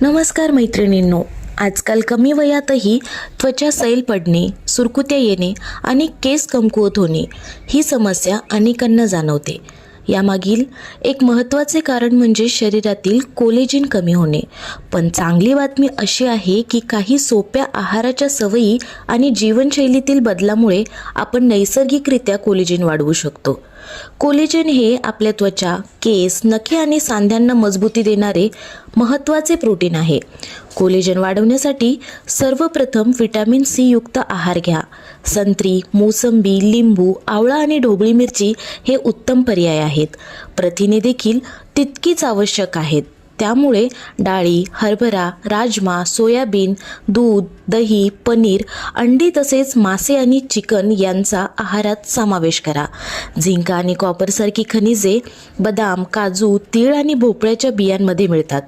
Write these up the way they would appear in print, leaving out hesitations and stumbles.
नमस्कार मैत्रिणींनो, आजकाल कमी वयातही त्वचा सैल पडणे, सुरकुत्या येणे आणि केस कमकुवत होणे ही समस्या अनेकांना जाणवते. यामागील एक महत्त्वाचे कारण म्हणजे शरीरातील कोलेजन कमी होणे. पण चांगली बातमी अशी आहे की काही सोप्या आहाराच्या सवयी आणि जीवनशैलीतील बदलामुळे आपण नैसर्गिकरित्या कोलेजन वाढवू शकतो. कोलेजन हे आपल्या त्वचा, केस, नखे आणि सांध्यांना मजबूती देणारे महत्त्वाचे प्रोटीन आहे. कोलेजन वाढवण्यासाठी सर्वप्रथम व्हिटॅमिन सी युक्त आहार घ्या. संत्री, मोसंबी, लिंबू, आवळा आणि ढोबळी मिरची हे उत्तम पर्याय आहेत. प्रथिने देखील तितकीच आवश्यक आहेत. त्यामुळे डाळी, हरभरा, राजमा, सोयाबीन, दूध, दही, पनीर, अंडी तसेच मासे आणि चिकन यांचा आहारात समावेश करा. झिंक आणि कॉपरसारखी खनिजे बदाम, काजू, तीळ आणि भोपळ्याच्या बियांमध्ये मिळतात,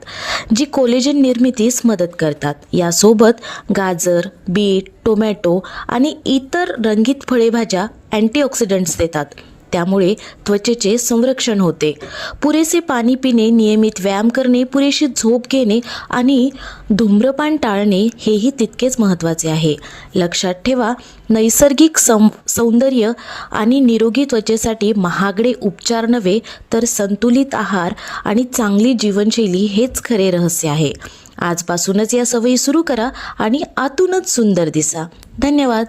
जी कोलेजन निर्मितीस मदत करतात. यासोबत गाजर, बीट, टोमॅटो आणि इतर रंगीत फळेभाज्या अँटीऑक्सिडंट्स देतात. त्यामुळे त्वचेचे संरक्षण होते. पुरेसे पाणी पिणे, नियमित व्यायाम करणे, पुरेशी झोप घेणे आणि धूम्रपान टाळणे हेही तितकेच महत्त्वाचे आहे. लक्षात ठेवा, नैसर्गिक सौंदर्य आणि निरोगी त्वचेसाठी महागडे उपचार नव्हे, तर संतुलित आहार आणि चांगली जीवनशैली हेच खरे रहस्य आहे. आजपासूनच या सवयी सुरू करा आणि आतूनच सुंदर दिसा. धन्यवाद.